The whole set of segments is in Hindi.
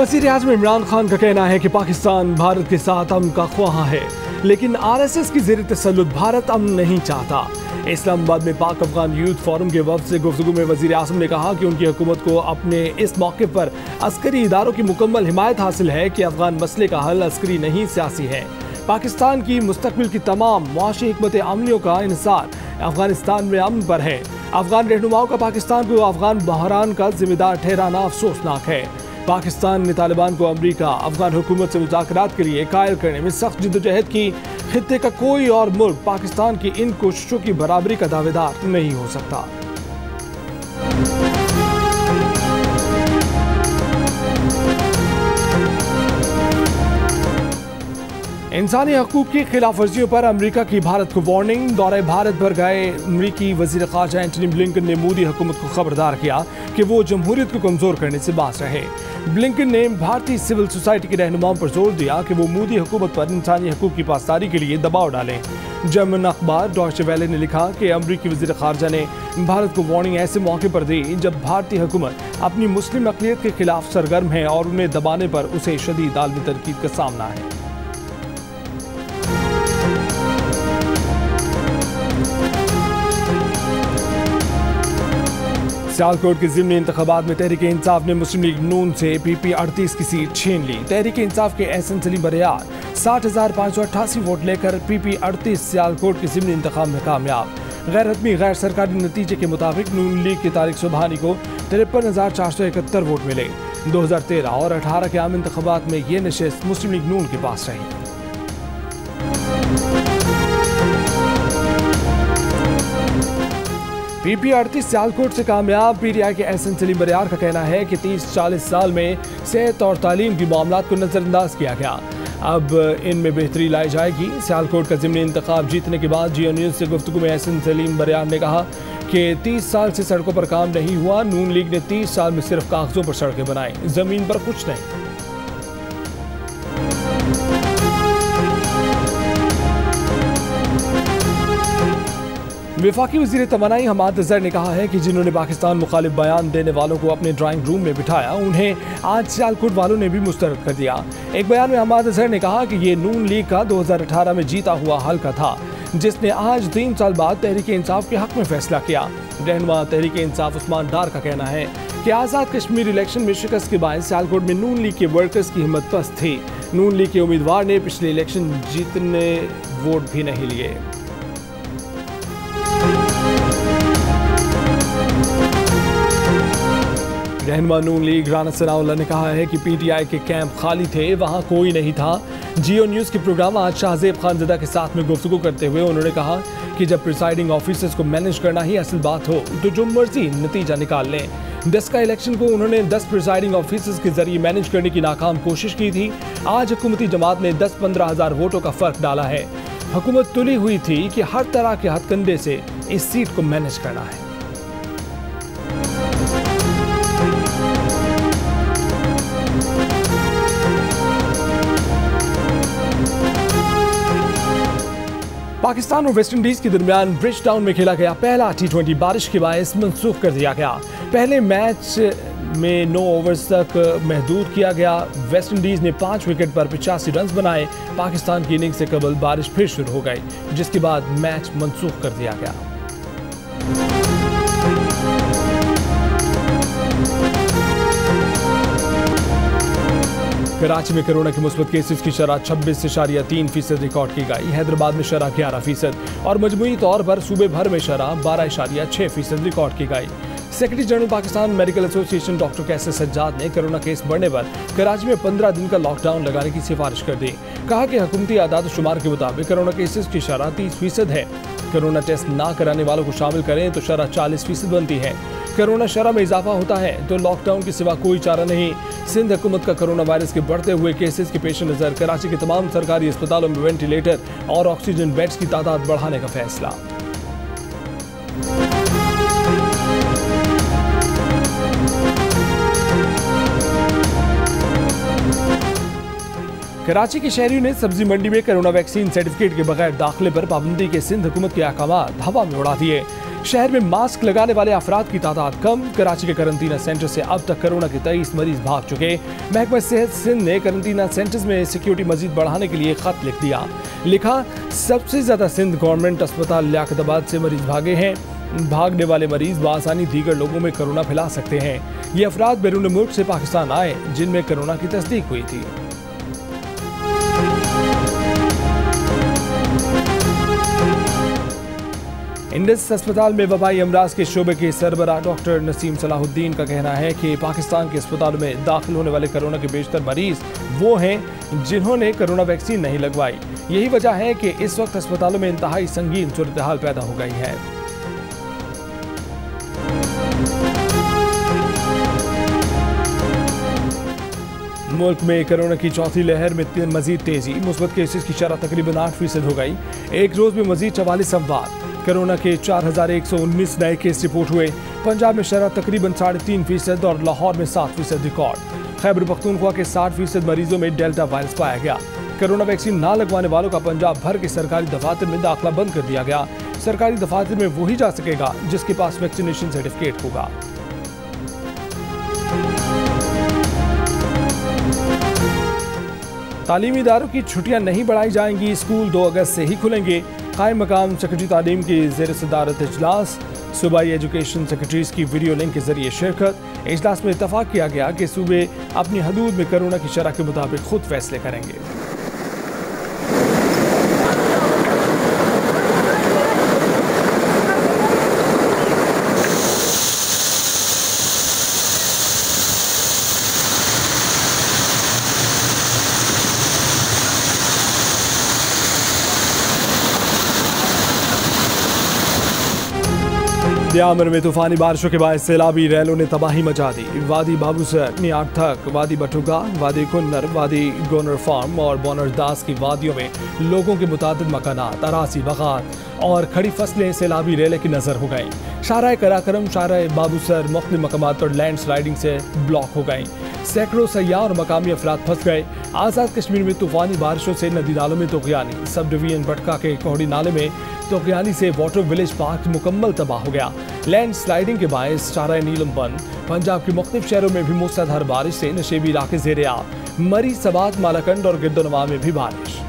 वज़ीर आज़म इमरान खान का कहना है कि पाकिस्तान भारत के साथ अमन का ख्वाह है, लेकिन RSS की ज़ेर तसल्लुत भारत अमन नहीं चाहता। इस्लामाबाद में पाक अफगान यूथ फोरम के वफ़द से गुफ्तगू में वज़ीर आज़म ने कहा कि उनकी हुकूमत को अपने इस मौके पर अस्करी इदारों की मुकम्मल हिमायत हासिल है कि अफगान मसले का हल अस्करी नहीं सियासी है। पाकिस्तान की मुस्तकबिल की तमाम मुआशी हिकमत अमलियों का इन्हिसार अफगानिस्तान में अमन पर है। अफगान रहनुमाओं का पाकिस्तान को अफगान बहरान का जिम्मेदार ठहराना अफसोसनाक है। पाकिस्तान ने तालिबान को अमरीका अफगान हुकूमत से मुज़ाकरात के लिए कायल करने में सख्त जिद्दोजहद की। खित्ते का कोई और मुल्क पाकिस्तान की इन कोशिशों की बराबरी का दावेदार नहीं हो सकता। इंसानी हकूक की खिलाफ वर्जियों पर अमरीका की भारत को वार्निंग। दौरे भारत पर गए अमरीकी वज़ीर ख़ारजा एंटनी ब्लिंकन ने मोदी हुकूमत को खबरदार किया कि वो जमहूरियत को कमज़ोर करने से बाज रहे। ब्लिंकन ने भारतीय सिविल सोसाइटी के रहनुमाओं पर जोर दिया कि वो मोदी हुकूमत पर इंसानी हकूक की पासदारी के लिए दबाव डालें। जर्मन अखबार डॉयचे वेले ने लिखा कि अमरीकी वज़ीर ख़ारजा ने भारत को वार्निंग ऐसे मौके पर दी जब भारतीय हुकूमत अपनी मुस्लिम अक़लियत के खिलाफ सरगर्म है और उन्हें दबाने पर उसे शदीद आलमी तनकीद का सामना है। सियालकोट के ज़िमनी इंतखाबात में तहरीक इंसाफ ने मुस्लिम लीग नून से PP 38 की सीट छीन ली। तहरीक इंसाफ के एहसन सलीम बरियार 60,588 वोट लेकर PP 38 सियालकोट के ज़िमनी इंतखाब में कामयाब। गैर हतमी गैर सरकारी नतीजे के मुताबिक नून लीग की तारिक सुबहानी को 53,471 वोट मिले। 2013 और 18 के आम इंतखाबात में ये नशिस्त मुस्लिम लीग नून के पास रही। PP 38 सियालकोट से कामयाब। PTI के एहसन सलीम बरियार का कहना है कि 30-40 साल में सेहत और तालीम की मामलात को नज़रअंदाज किया गया, अब इनमें बेहतरी लाई जाएगी। सियालकोट का ज़िमनी इंतखाब जीतने के बाद जियो न्यूज़ से गुफ्तगू में एहसन सलीम बरियार ने कहा कि 30 साल से सड़कों पर काम नहीं हुआ। नून लीग ने 30 साल में सिर्फ कागजों पर सड़कें बनाई, ज़मीन पर कुछ नहीं। वफाकी वज़ीर तवानाई हमाद अज़हर ने कहा है कि जिन्होंने पाकिस्तान मुखालिफ बयान देने वालों को अपने ड्राइंग रूम में बिठाया, उन्हें आज सियालकोट वालों ने भी मुस्तरद कर दिया। एक बयान में हमाद अज़हर ने कहा कि ये नून लीग का 2018 में जीता हुआ हल्का था, जिसने आज 3 साल बाद तहरीक इंसाफ के हक में फैसला किया। रहनुमा तहरीक इंसाफ उस्मान डार का कहना है कि आज़ाद कश्मीर इलेक्शन में शिकस्त के बाद सियालकोट में नून लीग के वर्कर्स की हिम्मत पस्त थी। नून लीग के उम्मीदवार ने पिछले इलेक्शन जीतने वोट भी नहीं लिए। रहनुमा नून लीग राना सनाउल्लाह ने कहा है कि PTI के कैंप खाली थे, वहां कोई नहीं था। जियो न्यूज़ के प्रोग्राम आज शाहजेब खानज़दा के साथ में गुफ्तगू करते हुए उन्होंने कहा कि जब प्रिसाइडिंग ऑफिसर्स को मैनेज करना ही असल बात हो तो जो मर्जी नतीजा निकाल लें। 10 का इलेक्शन को उन्होंने 10 प्रिसाइडिंग ऑफिसर्स के जरिए मैनेज करने की नाकाम कोशिश की थी। आज हुकूमती जमात ने 10-15 हज़ार वोटों का फ़र्क डाला है। हुकूमत तुली हुई थी कि हर तरह के हथकंडे से इस सीट को मैनेज करना है। पाकिस्तान और वेस्ट इंडीज के दरमियान ब्रिज टाउन में खेला गया पहला T20 बारिश के बायस मनसूख कर दिया गया। पहले मैच में 9 ओवर्स तक महदूद किया गया। वेस्ट इंडीज ने 5 विकेट पर 85 रन बनाए। पाकिस्तान की इनिंग्स से कबल बारिश फिर शुरू हो गई, जिसके बाद मैच मनसूख कर दिया गया। कराची में कोरोना के मुस्बत केसेस की शरह 26.3% रिकॉर्ड की गई। हैदराबाद में शरह 11% और मजमूई तौर पर सूबे भर में शरह 12.6% रिकॉर्ड की गई। Secretary general Pakistan medical association doctor Qaiser Sajjad ने कोरोना केस बढ़ने पर कराची में 15 दिन का लॉकडाउन लगाने की सिफारिश कर दी। कहा कि हुकूमती आदाद शुमार के मुताबिक कोरोना केसेस की शरह 30% है। कोरोना टेस्ट ना कराने वालों को शामिल करें तो शरह 40% बनती है। कोरोना शरह में इजाफा होता है तो लॉकडाउन के सिवा कोई चारा नहीं। सिंध हुकूमत का कोरोना वायरस के बढ़ते हुए केसेस के पेश नज़र कराची के तमाम सरकारी अस्पतालों में वेंटिलेटर और ऑक्सीजन बेड्स की तादाद बढ़ाने का फैसला। कराची के शहरियों ने सब्जी मंडी में कोरोना वैक्सीन सर्टिफिकेट के बगैर दाखिले पर पाबंदी के सिंध हुकूमत के अहकाम हवा में उड़ा दिए। शहर में मास्क लगाने वाले अफराद की तादाद कम। कराची के करंटीना सेंटर से अब तक कोरोना के 23 मरीज भाग चुके। महकमा सेहत सिंध ने करंटीना सेंटर्स में सिक्योरिटी मजीद बढ़ाने के लिए खत लिख दिया। लिखा, सबसे ज्यादा सिंध गवर्नमेंट अस्पताल लियाकताबाद से मरीज भागे हैं। भागने वाले मरीज बआसानी दीगर लोगों में कोरोना फैला सकते हैं। ये अफराद बैरून मुल्क से पाकिस्तान आए जिनमें कोरोना की तस्दीक हुई थी। इंडस अस्पताल में वबाई अमराज के शोबे के सरबराह डॉक्टर नसीम सलाहुद्दीन का कहना है कि पाकिस्तान के अस्पतालों में दाखिल होने वाले कोरोना के बेशतर मरीज वो हैं जिन्होंने कोरोना वैक्सीन नहीं लगवाई। यही वजह है कि इस वक्त अस्पतालों में इंतहाई संगीन सूरत हाल पैदा हो गई है। मुल्क में कोरोना की चौथी लहर में मजीद तेजी। मुस्बत केसेस की शरह तकरीबन 8% हो गई। एक रोज में मजीद 44 अमवात। कोरोना के 4119 नए केस रिपोर्ट हुए। पंजाब में शरह तकरीबन 3.5% और लाहौर में 7% रिकॉर्ड। खैबर पख्तूनख्वा के 60% मरीजों में डेल्टा वायरस पाया गया। कोरोना वैक्सीन ना लगवाने वालों का पंजाब भर के सरकारी दफातर में दाखिला बंद कर दिया गया। सरकारी दफातर में वही जा सकेगा जिसके पास वैक्सीनेशन सर्टिफिकेट होगा। तालीमी इदारों की छुट्टियां नहीं बढ़ाई जाएंगी। स्कूल 2 अगस्त से ही खुलेंगे। कायम मकाम सेक्रेटरी तालीम की ज़ेर सदारत इजलास। सूबाई एजुकेशन सेक्रेटरीज की वीडियो लिंक के जरिए शिरकत। इजलास में इत्तफाक किया गया कि सूबे अपनी हदूद में कोरोना की शरह के मुताबिक खुद फैसले करेंगे। दियामर में तूफानी बारिशों के बाद सैलाबी रैलों ने तबाही मचा दी। वादी बाबूसर, नियार तक, वादी बटुगा, वादी कुन्नर, वादी गोनर फार्म और बोनरदास की वादियों में लोगों के मुतादिद मकानात, अरासी, बगात और खड़ी फसलें सैलाबी रैले की नजर हो गईं। शाहराह कराकरम, शाहराह बाबूसर मुख्तलिफ मकामात पर लैंड स्लाइडिंग से ब्लॉक हो गईं। सैकड़ों सयाह और मकामी अफराद फंस गए। आज़ाद कश्मीर में तूफानी बारिशों से नदी नालों में तोगयानी। सब डिवीजन भटका के कोहड़ी नाले में तोगयानी से वाटर विलेज पार्क मुकम्मल तबाह हो गया। लैंड स्लाइडिंग के बायस शाहराह नीलम बंद। पंजाब के मुख्तलिफ शहरों में भी मूसलाधार बारिश से नशेबी इलाके ज़ेरे आब। मरी, सबात, मालाकंड और गिरदोनवा में भी बारिश।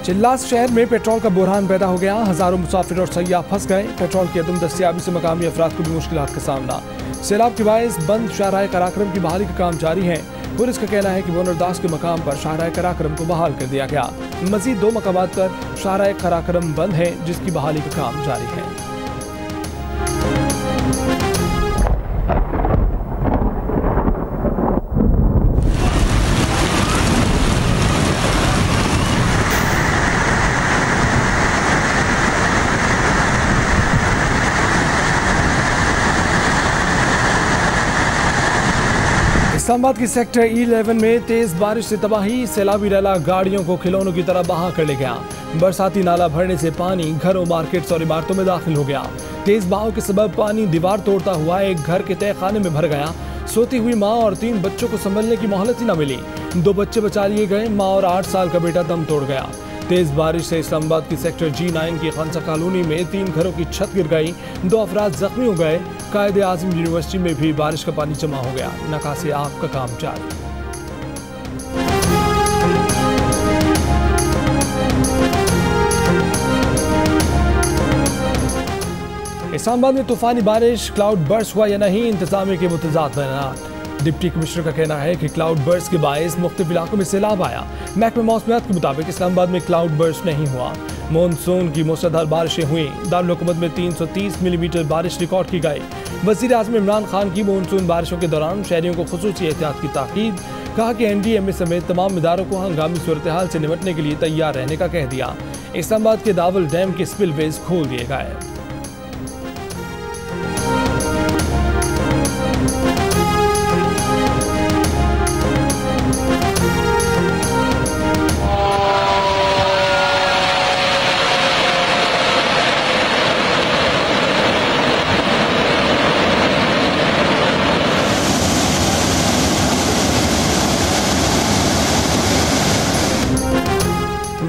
चिल्लास शहर में पेट्रोल का बुरहान पैदा हो गया। हजारों मुसाफिर और सयाह फंस गए। पेट्रोल की अदम दस्तियाबी से मकामी अफराद को भी मुश्किलात का सामना। सैलाब के बायस बंद शाहराह कराकरम की बहाली का काम जारी है। पुलिस का कहना है कि बोनरदास के मकाम पर शाहराह कराकरम को बहाल कर दिया गया। मजीद 2 मकामात पर शाहराह कराकरम बंद है जिसकी बहाली का काम जारी है। इस्लामाबाद की सेक्टर E11 में तेज बारिश से तबाही। सैलाबी रैला गाड़ियों को खिलौनों की तरह बहा कर ले गया। बरसाती नाला भरने से पानी घरों, मार्केट्स और इमारतों में दाखिल हो गया। तेज बहाव के सबब पानी दीवार तोड़ता हुआ एक घर के तय खाने में भर गया। सोती हुई माँ और 3 बच्चों को संभलने की मोहलत ही न मिली। 2 बच्चे बचा लिए गए। माँ और 8 साल का बेटा दम तोड़ गया। तेज बारिश से इस्लामाबाद की सेक्टर G9 की खंसा कॉलोनी में 3 घरों की छत गिर गई। 2 अफराद जख्मी हो गए। कायदे आज़म यूनिवर्सिटी में भी बारिश का पानी जमा हो गया। नकासे आग का काम जारी। इस्लामाबाद में तूफानी बारिश, क्लाउड बर्स्ट हुआ या नहीं, इंतजामिया के मुतज़ाद बयान। डिप्टी कमिश्नर का कहना है कि क्लाउड बर्स्ट के बायस मुख्तलिफ इलाकों में सैलाब आया। महकमा मौसमियात के मुताबिक इस्लामाबाद में क्लाउड बर्स्ट नहीं हुआ। मानसून की मूसलाधार बारिशें हुई। दारुल हुकूमत में 330 मिलीमीटर बारिश रिकॉर्ड की गई। वज़ीर आज़म इमरान खान की मानसून बारिशों के दौरान शहरियों को खुसूसी एहतियात की ताकीद। कहा कि NDMA समेत तमाम इदारों को हंगामी सूरत हाल से निपटने के लिए तैयार रहने का कह दिया। इस्लामाबाद के दावल डैम के स्पिलवेज खोल दिए गए।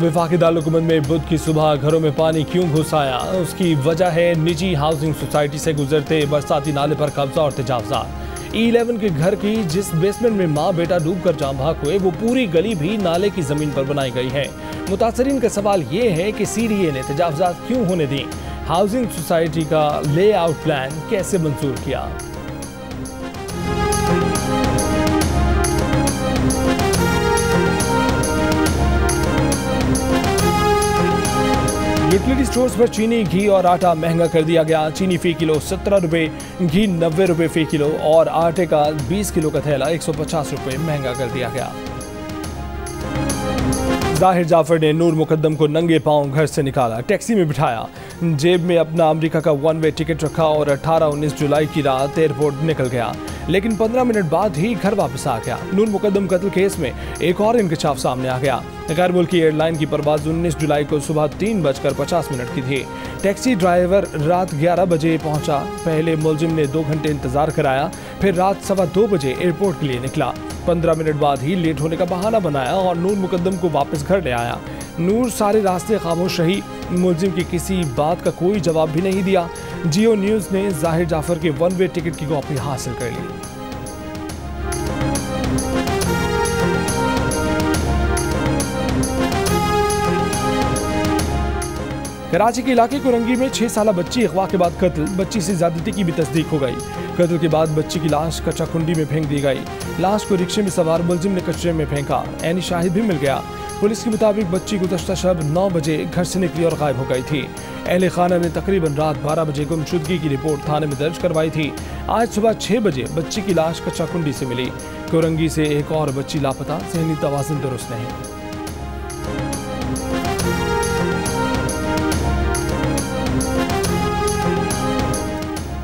वफाकी दारुल-हुकूमत में बुध की सुबह घरों में पानी क्यों घुस आया? उसकी वजह है निजी हाउसिंग सोसाइटी से गुजरते बरसाती नाले पर कब्जा और तजावजात। E11 के घर की जिस बेसमेंट में माँ बेटा डूबकर जान भाग हुए, वो पूरी गली भी नाले की जमीन पर बनाई गई है। मुतासरीन का सवाल ये है कि CDA ने तजावजात क्यों होने दी? हाउसिंग सोसाइटी का लेआउट प्लान कैसे मंजूर किया? यूटिलिटी स्टोर्स पर चीनी, घी और आटा महंगा कर दिया गया। चीनी फी किलो 17 रुपए, घी 90 रुपए फी किलो और आटे का 20 किलो का थैला 150 रुपए महंगा कर दिया गया। जाहिर जाफर ने नूर मुकद्दम को नंगे पांव घर से निकाला, टैक्सी में बिठाया, जेब में अपना अमेरिका का 1 वे टिकट रखा और 18-19 जुलाई की रात एयरपोर्ट निकल गया, लेकिन 15 मिनट बाद ही घर वापस आ गया। नूर मुकद्दम कत्ल केस में एक और इंकशाफ सामने आ गया। गैर मुल्की एयरलाइन की परवाज 19 जुलाई को सुबह 3:50 की थी। टैक्सी ड्राइवर रात 11 बजे पहुंचा। पहले मुलजिम ने 2 घंटे इंतजार कराया, फिर रात 2:15 बजे एयरपोर्ट के लिए निकला। 15 मिनट बाद ही लेट होने का बहाना बनाया और नूर मुकद्दम को वापस घर ले आया। नूर सारे रास्ते खामोश रही, मुलजिम की किसी बात का कोई जवाब भी नहीं दिया। जियो न्यूज़ ने जाहिर जाफर के 1 वे टिकट की कॉपी हासिल कर ली। कराची के इलाके कोरंगी में 6 साला बच्ची अगवा के बाद कत्ल, बच्ची से ज्यादती की भी तस्दीक हो गई। कत्ल के बाद बच्ची की लाश कच्चा कुंडी में फेंक दी गई। लाश को रिक्शे में सवार मुलजिम ने कचरे में फेंका। ऐनी शाहिद भी मिल गया। पुलिस के मुताबिक बच्ची गुज़श्ता शब 9 बजे घर से निकली और गायब हो गई थी। अहले खाना ने तकरीबन रात 12 बजे गुमशुदगी की रिपोर्ट थाने में दर्ज करवाई थी। आज सुबह 6 बजे बच्ची की लाश कच्चा कुंडी से मिली। कोरंगी से एक और बच्ची लापता, ज़हनी तवाज़ुन दुरुस्त नहीं।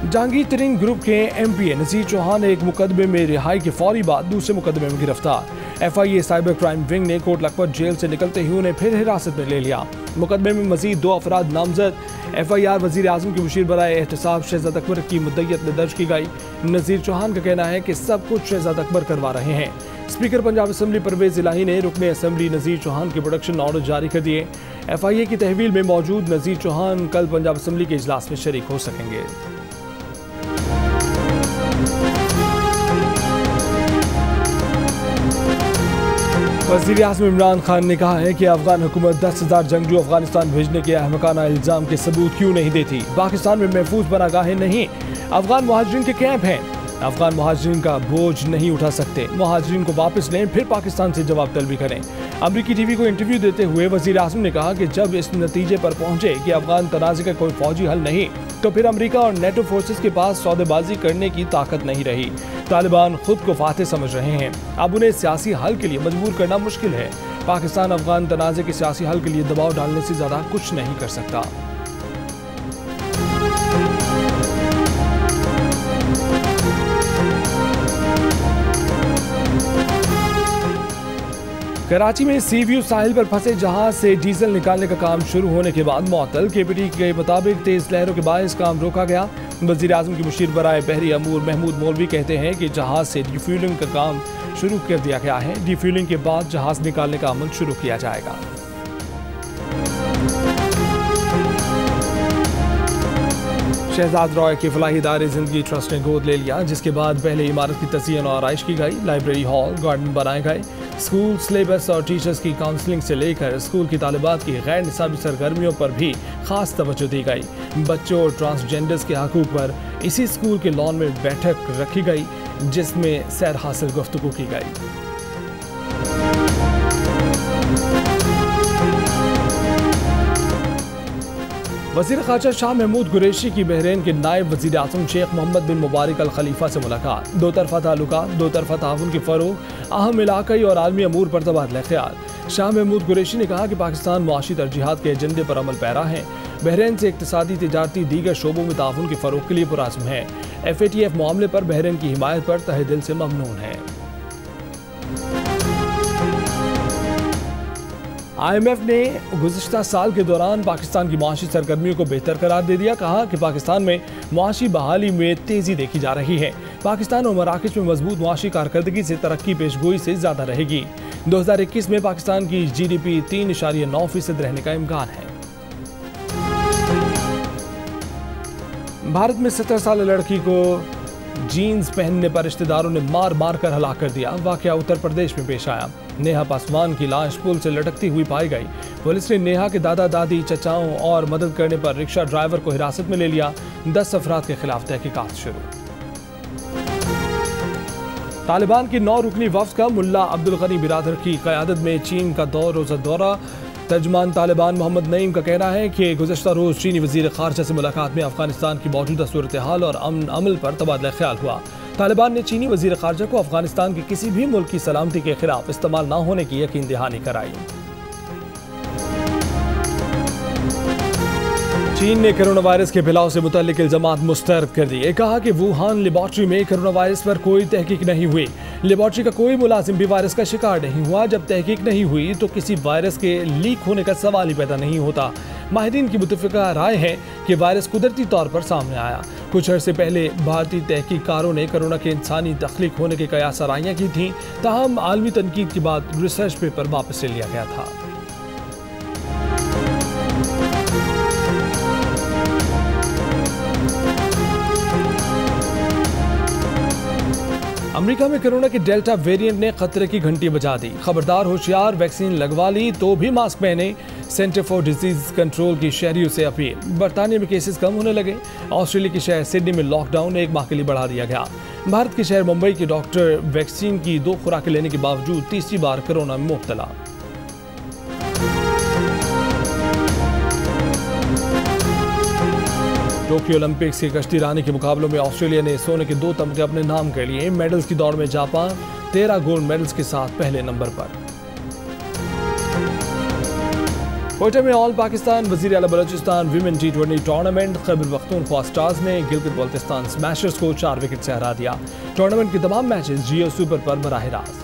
जहांगीर तरीन ग्रुप के MPA नज़ीर चौहान एक मुकदमे में रिहाई के फौरी बाद दूसरे मुकदमे में गिरफ्तार। FIA साइबर क्राइम विंग ने कोट लखपत जेल से निकलते ही उन्हें फिर हिरासत में ले लिया। मुकदमे में मजीद 2 अफराद नामजद। FIR वजीर आजम के मुशीर बराए एहतसाब शहजाद अकबर की मुद्दत में दर्ज की गई। नज़ीर चौहान का कहना है कि सब कुछ शहजाद अकबर करवा रहे हैं। स्पीकर पंजाब असम्बली परवेज इलाही ने रुकने असम्बली नज़ीर चौहान के प्रोडक्शन ऑर्डर जारी कर दिए। FIA की तहवील में मौजूद नज़ीर चौहान कल पंजाब असम्बली के इजलास में शरीक हो सकेंगे। वज़ीर आज़म इमरान खान ने कहा है कि अफगान हुकूमत 10,000 जंगजू अफगानिस्तान भेजने के अहमकाना इल्ज़ाम के सबूत क्यों नहीं देती? पाकिस्तान में महफूज पनागाहें नहीं, अफगान मुहाजिरीन के कैंप हैं। अफगान मुहाजिरीन का बोझ नहीं उठा सकते। मुहाजिरीन को वापस लें, फिर पाकिस्तान से जवाब तलबी करें। अमरीकी टीवी को इंटरव्यू देते हुए वज़ीर आज़म ने कहा कि जब इस नतीजे पर पहुंचे कि अफगान तनाज़े का कोई फौजी हल नहीं, तो फिर अमेरिका और नेटो फोर्सेस के पास सौदेबाजी करने की ताकत नहीं रही। तालिबान खुद को फातेह समझ रहे हैं। अब उन्हें सियासी हल के लिए मजबूर करना मुश्किल है। पाकिस्तान अफगान तनाज़े के सियासी हल के लिए दबाव डालने से ज़्यादा कुछ नहीं कर सकता। कराची में सी व्यू साहिल पर फंसे जहाज से डीजल निकालने का काम शुरू होने के बाद मुअत्तल। KPT के मुताबिक तेज लहरों के बायस काम रोका गया। वज़ीर आज़म के मुशीर बराए बहरी अमूर महमूद मौलवी कहते हैं कि जहाज से डिफ्यूलिंग का काम शुरू कर दिया गया है। डिफ्यूलिंग के बाद जहाज निकालने का अमल शुरू किया जाएगा। शहजाद रॉय के फलाही इदारे जिंदगी ट्रस्ट ने गोद ले लिया, जिसके बाद पहले इमारत की तज़यीन और आराइश की गई। लाइब्रेरी, हॉल, गार्डन बनाए गए। स्कूल सिलेबस और टीचर्स की काउंसलिंग से लेकर स्कूल की तालिबात की गैर निसाबी सरगर्मियों पर भी खास तवज्जो दी गई। बच्चों और ट्रांसजेंडर्स के हकूक़ पर इसी स्कूल के लॉन में बैठक रखी गई, जिसमें सैर हासिल गुफ्तगू की गई। वज़ीर ख़ारजा शाह महमूद कुरैशी की बहरीन के नायब वज़ीर आज़म शेख मोहम्मद बिन मुबारक अल खलीफा से मुलाकात। दो तरफ़ा ताल्लुकात, दो तरफ़ा ताउन की फ़रोग़, अहम इलाक़ाई और आलमी अमूर पर तबादला ख़्याल। शाह महमूद कुरैशी ने कहा कि पाकिस्तान मुआशी तरजीहात के एजेंडे पर अमल पैरा है। बहरीन से इक़्तिसादी, तिजारती, दीगर शोबों में ताउन के फ़रोग़ के लिए पुरअज़्म है। FATF मामले पर बहरीन की हिमायत पर तहे दिल से ममनून है। IMF ने गुज़िश्ता साल के दौरान पाकिस्तान की मुआशी सरगर्मियों को बेहतर करार दे दिया। कहा कि पाकिस्तान में मुआशी बहाली में तेज़ी देखी जा रही है। पाकिस्तान और मराकश में मजबूत मुआशी कारकर्दगी से तरक्की पेशगोई से ज़्यादा रहेगी। 2021 में पाकिस्तान की GDP 3.9% रहने का इम्कान है। भारत में 17 साल लड़की को जीन्स पहनने पर रिश्तेदारों ने मार मार कर हलाक कर दिया। वाकया उत्तर प्रदेश में पेश आया। नेहा पासवान की लाश पुल से लटकती हुई पाई गई। पुलिस ने नेहा के दादा दादी, चचाओं और मदद करने पर रिक्शा ड्राइवर को हिरासत में ले लिया। 10 अफराद के खिलाफ तहकीकात शुरू। तालिबान की 9 रुकनी वफ्द का मुल्ला अब्दुल गनी बिरादर की क़यादत में चीन का 2 रोज़ा दौरा। तर्जुमान तालिबान मोहम्मद नईम का कहना है कि गुज़श्ता रोज़ चीनी वज़ीर ख़ारजा से मुलाकात में अफगानिस्तान की मौजूदा सूरत हाल और अमन अमल पर तबादला ख्याल हुआ। तालिबान ने चीनी वज़ीर ख़ारजा को अफगानिस्तान के किसी भी मुल्क की सलामती के खिलाफ इस्तेमाल न होने की यकीन दहानी कराई। चीन ने कोरोना वायरस के फैलाव से मुतल्लिक इल्जामात मुस्तरद कर दिए। कहा कि वुहान लेबॉर्ट्री में कोरोना वायरस पर कोई तहकीक नहीं हुई। लेबॉर्ट्री का कोई मुलाजिम भी वायरस का शिकार नहीं हुआ। जब तहकीक नहीं हुई तो किसी वायरस के लीक होने का सवाल ही पैदा नहीं होता। माहिरीन की मुतफ़िका राय है कि वायरस कुदरती तौर पर सामने आया। कुछ अर्से पहले भारतीय तहकीकारों ने कोरोना के इंसानी तख्लीक होने के कयास आराइयाँ की थीं, ताहम आलमी तनकीद के बाद रिसर्च पेपर वापस ले लिया गया था। अमेरिका में कोरोना के डेल्टा वेरिएंट ने खतरे की घंटी बजा दी। खबरदार होशियार, वैक्सीन लगवा ली तो भी मास्क पहने। सेंटर फॉर डिजीज कंट्रोल की शहरियों से अपील। बरतानिया में केसेस कम होने लगे। ऑस्ट्रेलिया के शहर सिडनी में लॉकडाउन 1 माह के लिए बढ़ा दिया गया। भारत के शहर मुंबई के डॉक्टर वैक्सीन की 2 खुराकें लेने के बावजूद तीसरी बार कोरोना में मुब्तला। टोक्यो ओलंपिक्स के कश्ती रानी के मुकाबलों में ऑस्ट्रेलिया ने सोने के 2 तमगे अपने नाम कर लिए। मेडल्स की दौड़ में जापान 13 गोल्ड मेडल्स के साथ पहले नंबर पर। कोयटा में ऑल पाकिस्तान वज़ीर आला Balochistan women T20 tournament. Khyber Pakhtunkhwa stars ने गिलगित बाल्टिस्तान स्मैशर्स को 4 विकेट से हरा दिया। टूर्नामेंट के तमाम मैचेस जियो सुपर पर बराह रास्त।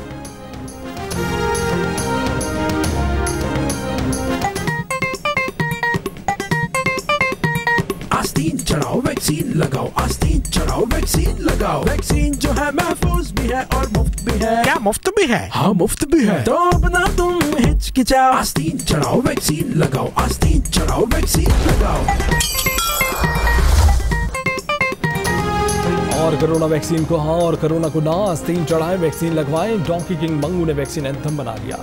आस्तीन चढ़ाओ वैक्सीन लगाओ, आस्तीन चढ़ाओ वैक्सीन लगाओ। वैक्सीन जो है महफूज भी है और मुफ्त भी है। क्या मुफ्त भी है? हाँ मुफ्त भी है। तो अब ना तुम हिचकिचाओ, आस्तीन चढ़ाओ वैक्सीन लगाओ, आस्तीन चढ़ाओ वैक्सीन लगाओ। और कोरोना वैक्सीन को हाँ और कोरोना को ना, आस्तीन चढ़ाएं वैक्सीन लगवाएं। डोंकी किंग मंगू ने वैक्सीन एंथम बना लिया।